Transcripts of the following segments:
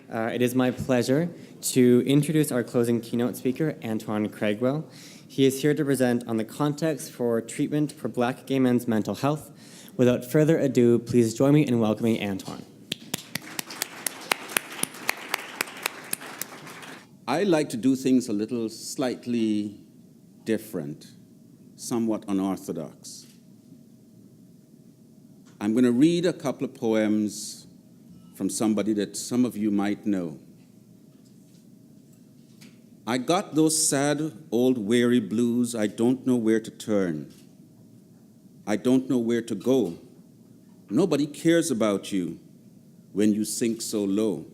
It is my pleasure to introduce our closing keynote speaker, Antoine Craigwell. He is here to present on the context for treatment for Black gay men's mental health. Without further ado, please join me in welcoming Antoine. I like to do things a little slightly different, somewhat unorthodox. I'm going to read a couple of poems from somebody that some of you might know. I got those sad, old, weary blues. I don't know where to turn. I don't know where to go. Nobody cares about you when you sink so low.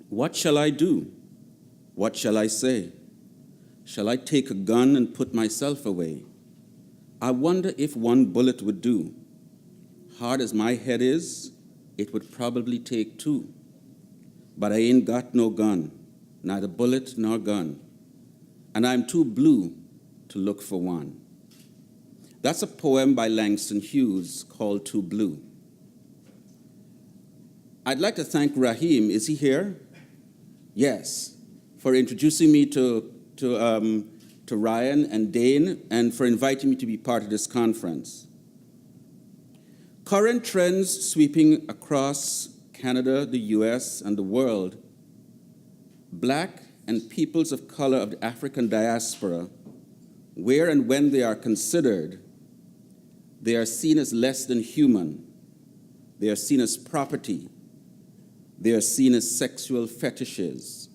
What shall I do? What shall I say? Shall I take a gun and put myself away? I wonder if one bullet would do. Hard as my head is, it would probably take two. But I ain't got no gun, neither bullet nor gun. And I'm too blue to look for one. That's a poem by Langston Hughes called Too Blue. I'd like to thank Raheem. Is he here? Yes. For introducing me to Ryan and Dane, and for inviting me to be part of this conference. Current trends sweeping across Canada, the US, and the world, Black and peoples of color of the African diaspora, where and when they are considered, they are seen as less than human. They are seen as property. They are seen as sexual fetishes.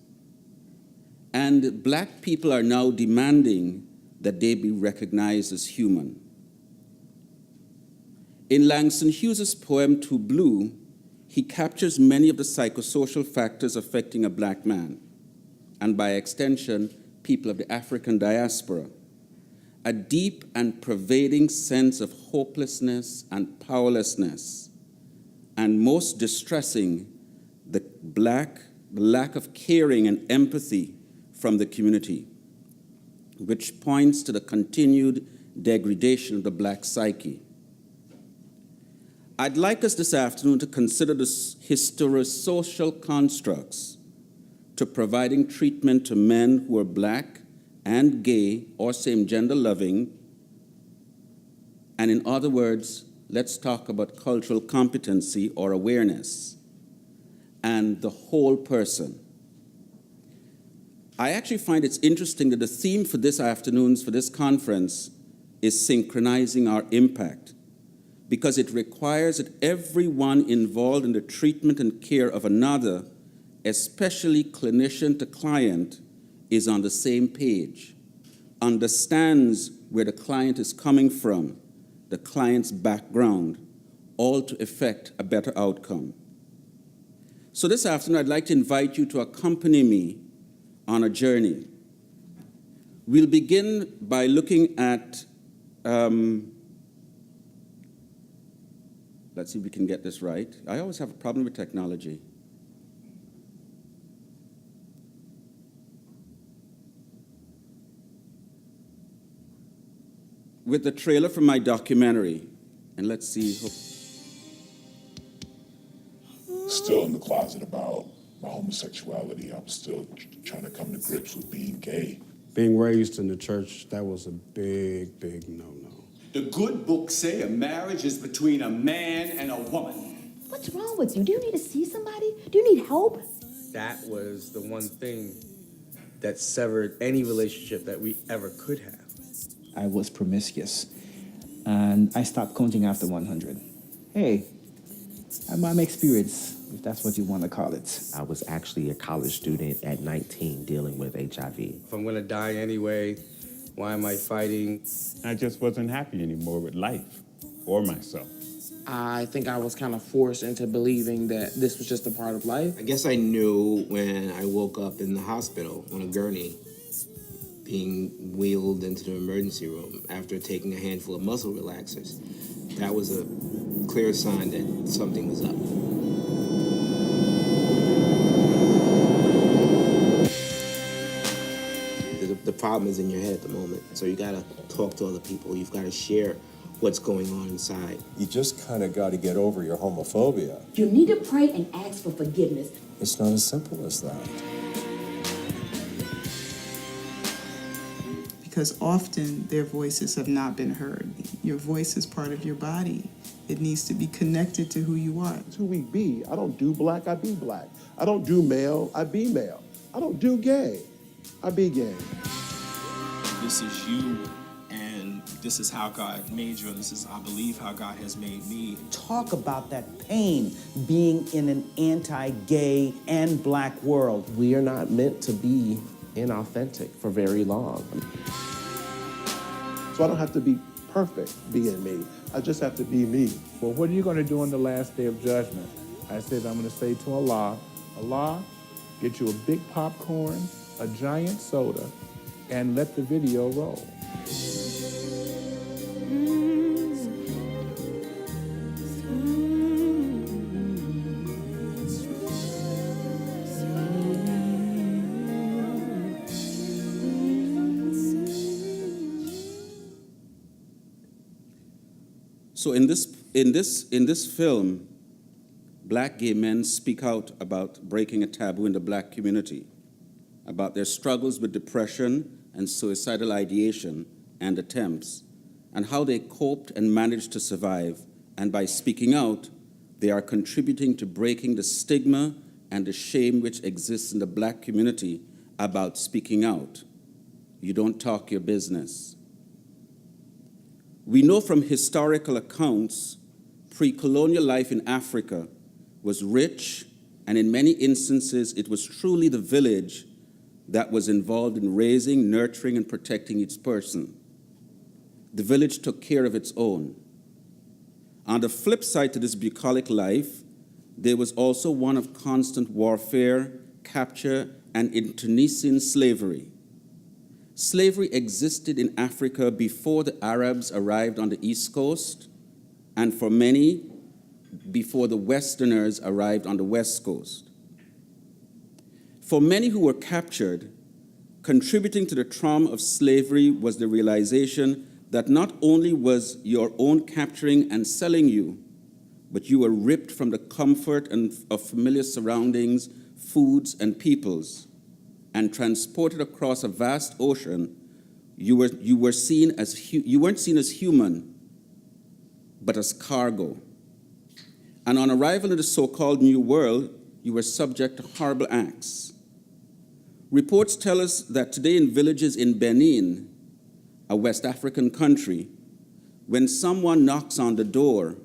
And Black people are now demanding that they be recognized as human. In Langston Hughes' poem, Too Blue, he captures many of the psychosocial factors affecting a Black man, and by extension, people of the African diaspora. A deep and pervading sense of hopelessness and powerlessness, and most distressing, the lack of caring and empathy from the community, which points to the continued degradation of the Black psyche. I'd like us this afternoon to consider the historisocial constructs to providing treatment to men who are Black and gay or same-gender loving. And in other words, let's talk about cultural competency or awareness and the whole person. I actually find it's interesting that the theme for this conference, is synchronizing our impact, because it requires that everyone involved in the treatment and care of another, especially clinician to client, is on the same page, understands where the client is coming from, the client's background, all to effect a better outcome. So this afternoon, I'd like to invite you to accompany me on a journey. We'll begin by looking at, let's see if we can get this right. I always have a problem with technology. With the trailer from my documentary, and let's see. Still in the closet about my homosexuality. I'm still trying to come to grips with being gay. Being raised in the church, that was a big, big no-no. The good books say a marriage is between a man and a woman. What's wrong with you? Do you need to see somebody? Do you need help? That was the one thing that severed any relationship that we ever could have. I was promiscuous, and I stopped counting after 100. Hey, I'm my experience, if that's what you want to call it. I was actually a college student at 19 dealing with HIV. If I'm gonna die anyway, why am I fighting? I just wasn't happy anymore with life or myself. I think I was kind of forced into believing that this was just a part of life. I guess I knew when I woke up in the hospital on a gurney, being wheeled into the emergency room after taking a handful of muscle relaxers. That was a clear sign that something was up. The problem is in your head at the moment, so you gotta talk to other people. You've gotta share what's going on inside. You just kind of got to get over your homophobia. You need to pray and ask for forgiveness. It's not as simple as that. Because often their voices have not been heard. Your voice is part of your body. It needs to be connected to who you are. It's who we be. I don't do black, I be black. I don't do male, I be male. I don't do gay, I be gay. This is you, and this is how God made you, and this is, I believe, how God has made me. Talk about that pain being in an anti-gay and black world. We are not meant to be inauthentic for very long. So I don't have to be perfect being me. I just have to be me. Well, what are you going to do on the last day of judgment? I said, I'm going to say to Allah, Allah, get you a big popcorn, a giant soda, and let the video roll. So in this film, black gay men speak out about breaking a taboo in the black community, about their struggles with depression and suicidal ideation and attempts, and how they coped and managed to survive. And by speaking out, they are contributing to breaking the stigma and the shame which exists in the black community about speaking out. You don't talk your business. We know from historical accounts, pre-colonial life in Africa was rich, and in many instances, it was truly the village that was involved in raising, nurturing, and protecting its person. The village took care of its own. On the flip side to this bucolic life, there was also one of constant warfare, capture, and internecine slavery. Slavery existed in Africa before the Arabs arrived on the East Coast, and for many, before the Westerners arrived on the West Coast. For many who were captured, contributing to the trauma of slavery was the realization that not only was your own capturing and selling you, but you were ripped from the comfort of familiar surroundings, foods, and peoples, and transported across a vast ocean. You weren't seen as human, but as cargo. And on arrival in the so-called New World, you were subject to horrible acts. Reports tell us that today in villages in Benin, a West African country, when someone knocks on the door,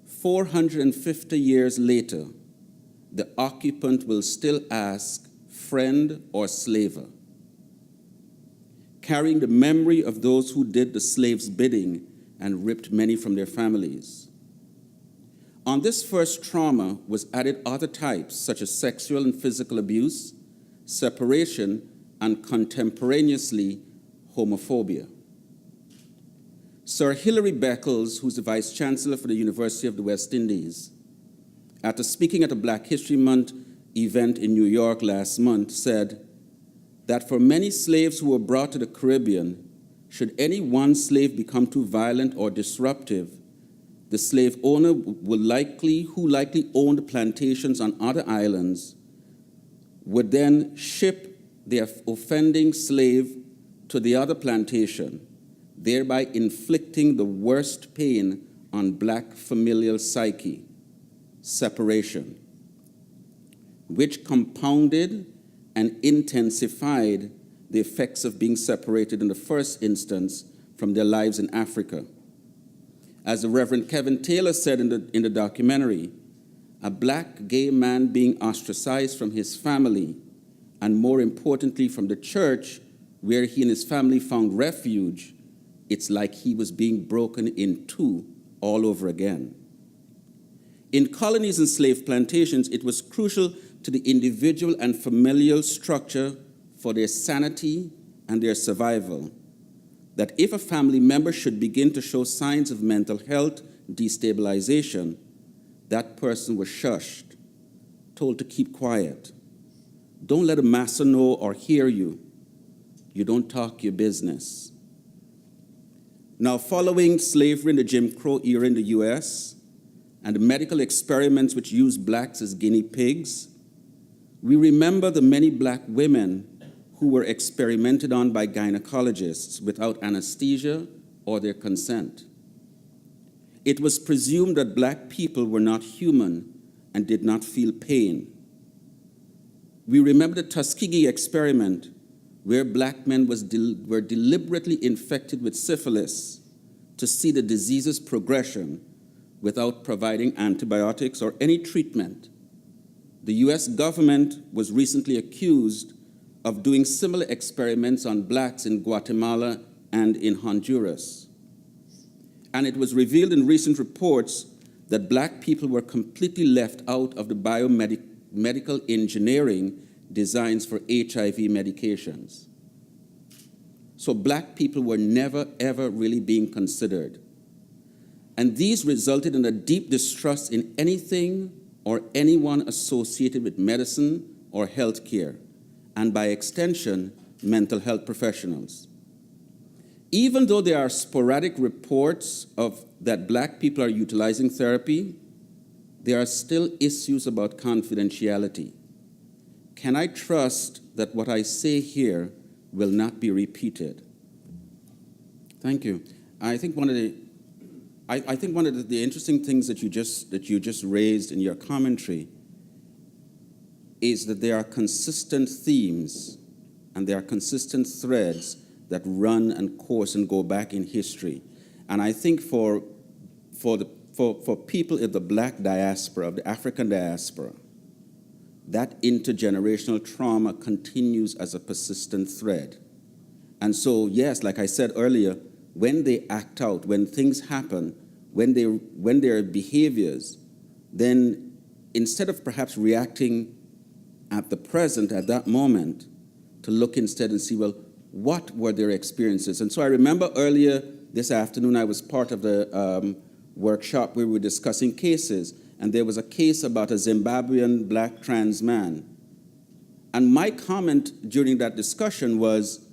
450 years later, the occupant will still ask, friend or slaver, carrying the memory of those who did the slave's bidding and ripped many from their families. On this first trauma was added other types, such as sexual and physical abuse, separation, and contemporaneously, homophobia. Sir Hilary Beckles, who's the Vice Chancellor for the University of the West Indies, after speaking at a Black History Month event in New York last month, said that for many slaves who were brought to the Caribbean, should any one slave become too violent or disruptive, the slave owner who likely owned plantations on other islands would then ship the offending slave to the other plantation, thereby inflicting the worst pain on black familial psyche, separation, which compounded and intensified the effects of being separated in the first instance from their lives in Africa. As the Reverend Kevin Taylor said in the documentary, a black gay man being ostracized from his family, and more importantly from the church where he and his family found refuge, it's like he was being broken in two all over again. In colonies and slave plantations, it was crucial to the individual and familial structure for their sanity and their survival, that if a family member should begin to show signs of mental health destabilization, that person was shushed, told to keep quiet. Don't let a master know or hear you. You don't talk your business. Now, following slavery in the Jim Crow era in the US and the medical experiments which used blacks as guinea pigs, We remember the many black women who were experimented on by gynecologists without anesthesia or their consent. It was presumed that black people were not human and did not feel pain. We remember the Tuskegee experiment, where black men were deliberately infected with syphilis to see the disease's progression without providing antibiotics or any treatment. The US government was recently accused of doing similar experiments on blacks in Guatemala and in Honduras. And it was revealed in recent reports that black people were completely left out of the biomedical engineering designs for HIV medications. So black people were never, ever really being considered. And these resulted in a deep distrust in anything or anyone associated with medicine or healthcare, and by extension, mental health professionals. Even though there are sporadic reports of that black people are utilizing therapy, there are still issues about confidentiality. Can I trust that what I say here will not be repeated? Thank you. I think one of the interesting things that you just raised in your commentary is that there are consistent themes and there are consistent threads that run and course and go back in history. And I think for people in the black diaspora, of the African diaspora, that intergenerational trauma continues as a persistent thread. And so, yes, like I said earlier, when they act out, when things happen, when there are behaviors, then instead of perhaps reacting at the present, at that moment, to look instead and see, well, what were their experiences? And so I remember earlier this afternoon, I was part of the workshop where we were discussing cases, and there was a case about a Zimbabwean black trans man. And my comment during that discussion was,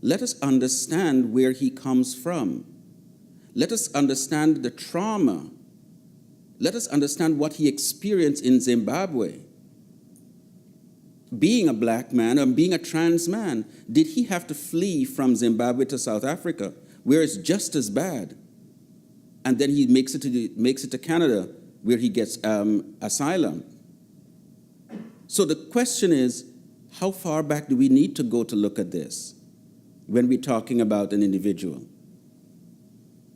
let us understand where he comes from. Let us understand the trauma. Let us understand what he experienced in Zimbabwe. Being a black man or being a trans man, did he have to flee from Zimbabwe to South Africa, where it's just as bad? And then he makes it to Canada, where he gets asylum. So the question is, how far back do we need to go to look at this when we're talking about an individual?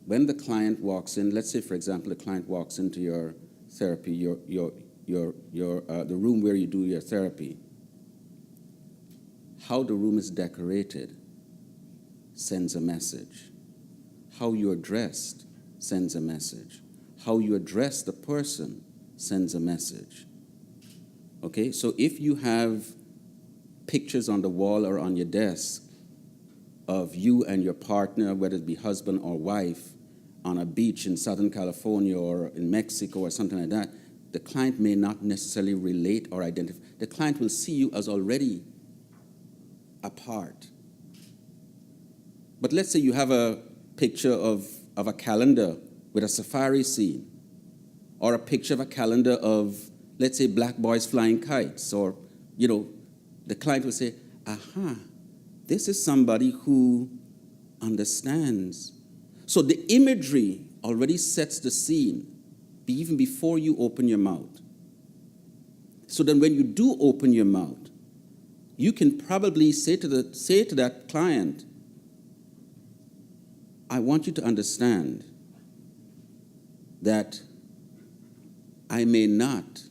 When the client walks in, let's say, for example, the client walks into your therapy, the room where you do your therapy. How the room is decorated sends a message. How you're dressed sends a message. How you address the person sends a message. Okay, so if you have pictures on the wall or on your desk of you and your partner, whether it be husband or wife, on a beach in Southern California or in Mexico or something like that, the client may not necessarily relate or identify. The client will see you as already apart. But let's say you have a picture of a calendar with a safari scene, or a picture of a calendar of, let's say, black boys flying kites, or, the client will say, aha, this is somebody who understands. So the imagery already sets the scene, even before you open your mouth. So then when you do open your mouth, you can probably say to that client, I want you to understand that I may not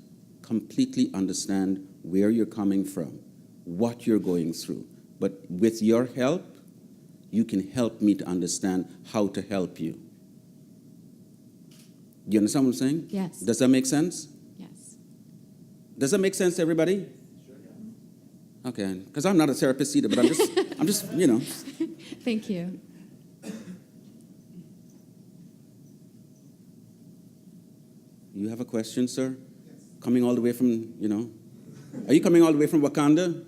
completely understand where you're coming from, what you're going through, but with your help, you can help me to understand how to help you. Do you understand what I'm saying? Yes. Does that make sense? Yes. Does that make sense to everybody? Okay, because I'm not a therapist either, but I'm just, Thank you. You have a question, sir? Yes. Coming all the way from, are you coming all the way from Wakanda?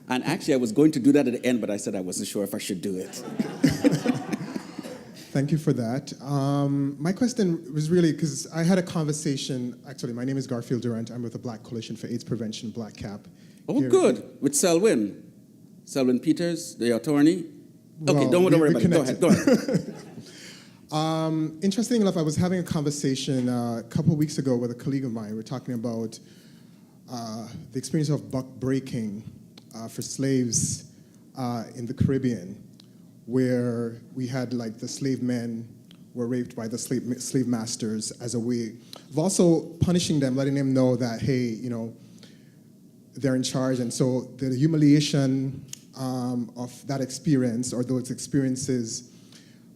And actually, I was going to do that at the end, but I said I wasn't sure if I should do it. Thank you for that. My question was really because I had a conversation. Actually, my name is Garfield Durant. I'm with the Black Coalition for AIDS Prevention, Black Cap. Oh, here. good. With Selwyn. Selwyn Peters, the attorney. Okay, Well, don't worry we about it. Go ahead. Interesting enough, I was having a conversation a couple of weeks ago with a colleague of mine. We're talking about the experience of buck breaking for slaves in the Caribbean, where we had like the slave men were raped by the slave masters as a way of also punishing them, letting them know that, hey, you know, they're in charge. And so the humiliation of that experience or those experiences,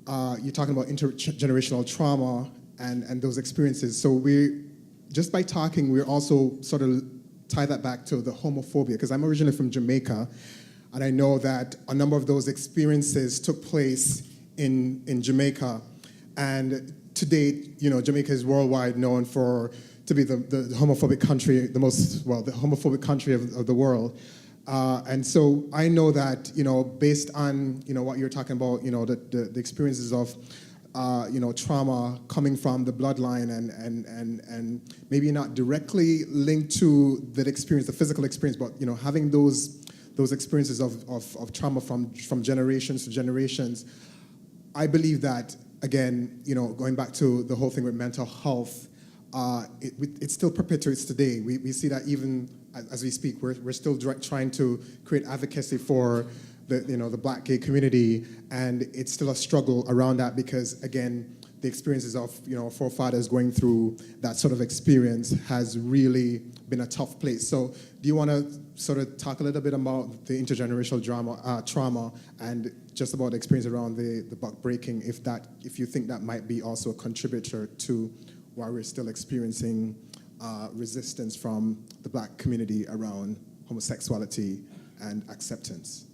you're talking about intergenerational trauma and those experiences. So we, just by talking, we're also sort of tie that back to the homophobia, because I'm originally from Jamaica, and I know that a number of those experiences took place in Jamaica. And to date, you know, Jamaica is worldwide known to be the homophobic country, the homophobic country of the world. And so I know that, you know, based on, you know, what you're talking about, you know, the experiences of, you know, trauma coming from the bloodline and maybe not directly linked to that experience, the physical experience, but, you know, having those experiences of trauma from generations to generations, I believe that, again, you know, going back to the whole thing with mental health, it still perpetuates today. We see that even as we speak, we're still trying to create advocacy for the Black gay community, and it's still a struggle around that because, again, the experiences of, you know, forefathers going through that sort of experience has really been a tough place. So do you want to sort of talk a little bit about the intergenerational trauma and just about the experience around the buck breaking, if you think that might be also a contributor to why we're still experiencing resistance from the Black community around homosexuality and acceptance?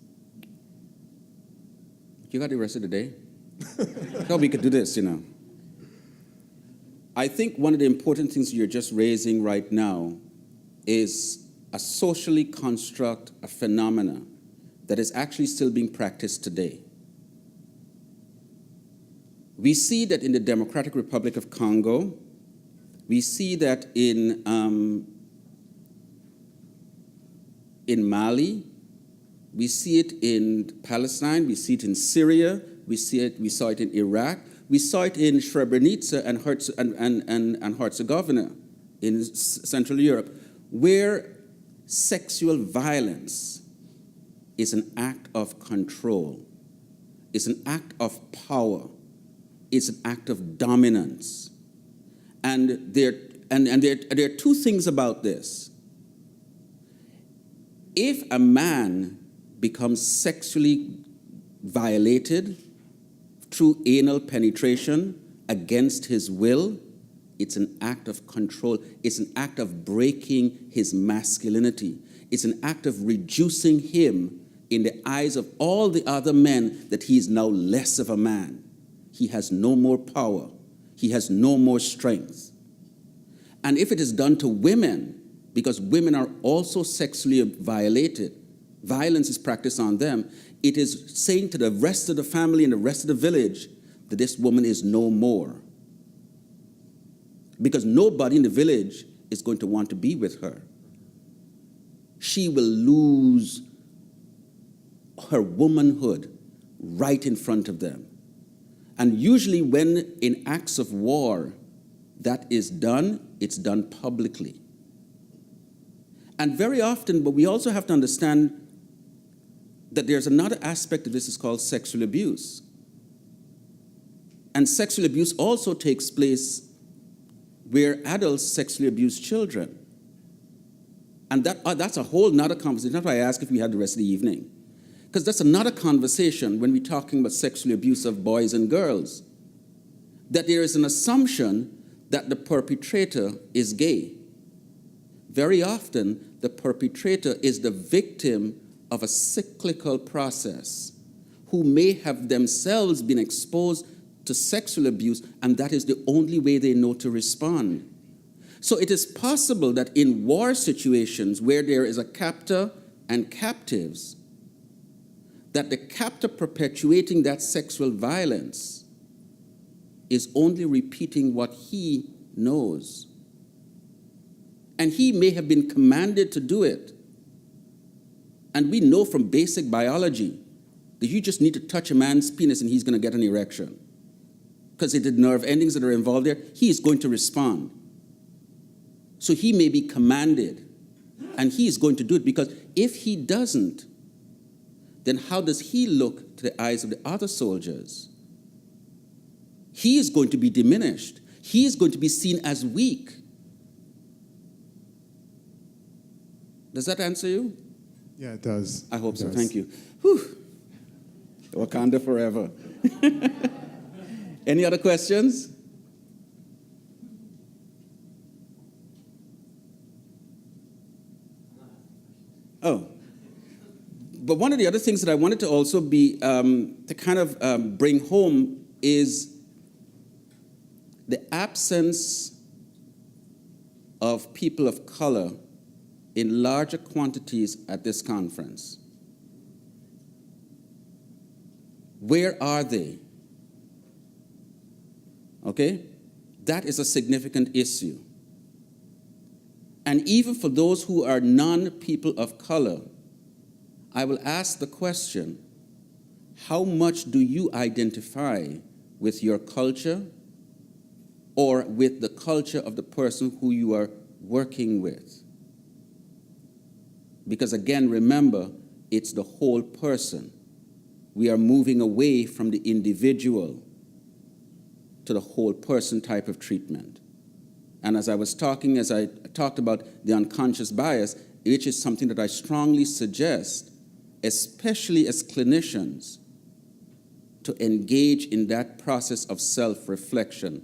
You got the rest of the day? How we could do this, you know. I think one of the important things you're just raising right now is a socially construct, a phenomena that is actually still being practiced today. We see that in the Democratic Republic of Congo. We see that in Mali. We see it in Palestine. We see it in Syria. We saw it in Iraq. We saw it in Srebrenica and Herzegovina in Central Europe, where sexual violence is an act of control, is an act of power, is an act of dominance. And there are two things about this. If a man becomes sexually violated through anal penetration against his will, it's an act of control. It's an act of breaking his masculinity. It's an act of reducing him in the eyes of all the other men that he is now less of a man. He has no more power. He has no more strength. And if it is done to women, because women are also sexually violated, violence is practiced on them, it is saying to the rest of the family and the rest of the village that this woman is no more. Because nobody in the village is going to want to be with her. She will lose her womanhood right in front of them. And usually when in acts of war that is done, it's done publicly. And very often, but we also have to understand that there's another aspect of this is called sexual abuse. And sexual abuse also takes place where adults sexually abuse children. And that's a whole nother conversation. That's why I ask if we had the rest of the evening. Because that's another conversation when we're talking about sexual abuse of boys and girls. That there is an assumption that the perpetrator is gay. Very often, the perpetrator is the victim of a cyclical process who may have themselves been exposed to sexual abuse, and that is the only way they know to respond. So it is possible that in war situations where there is a captor and captives, that the captor perpetuating that sexual violence is only repeating what he knows. And he may have been commanded to do it. And we know from basic biology that you just need to touch a man's penis and he's going to get an erection. Because the nerve endings that are involved there, he is going to respond. So he may be commanded, and he is going to do it, because if he doesn't, then how does he look to the eyes of the other soldiers? He is going to be diminished. He is going to be seen as weak. Does that answer you? Yeah, it does. I hope It so. does. Thank you. Whew. Wakanda forever. Any other questions? Oh. But one of the other things that I wanted to also be, to kind of bring home is the absence of people of color in larger quantities at this conference. Where are they? Okay? That is a significant issue. And even for those who are non-people of color, I will ask the question, how much do you identify with your culture or with the culture of the person who you are working with? Because again, remember, it's the whole person. We are moving away from the individual to the whole person type of treatment. And as I talked about the unconscious bias, which is something that I strongly suggest, especially as clinicians, to engage in that process of self-reflection.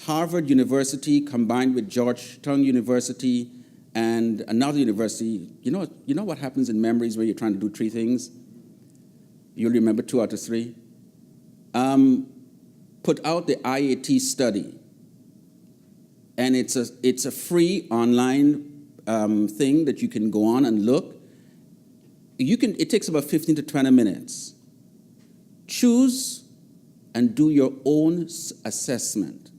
Harvard University combined with Georgetown University and another university, you know what happens in memories where you're trying to do three things? You'll remember 2 out of 3. Put out the IAT study. And it's a free online thing that you can go on and look. It takes about 15 to 20 minutes. Choose and do your own assessment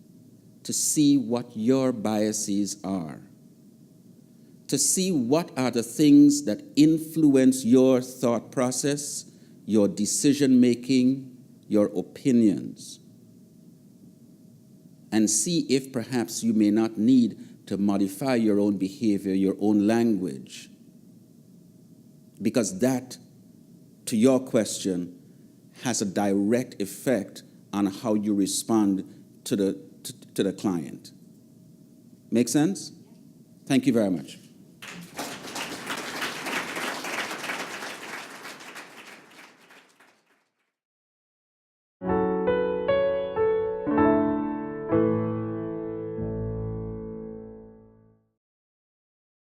to see what your biases are, to see what are the things that influence your thought process, your decision making, your opinions, and see if perhaps you may not need to modify your own behavior, your own language. Because that, to your question, has a direct effect on how you respond to the client. Make sense? Thank you very much.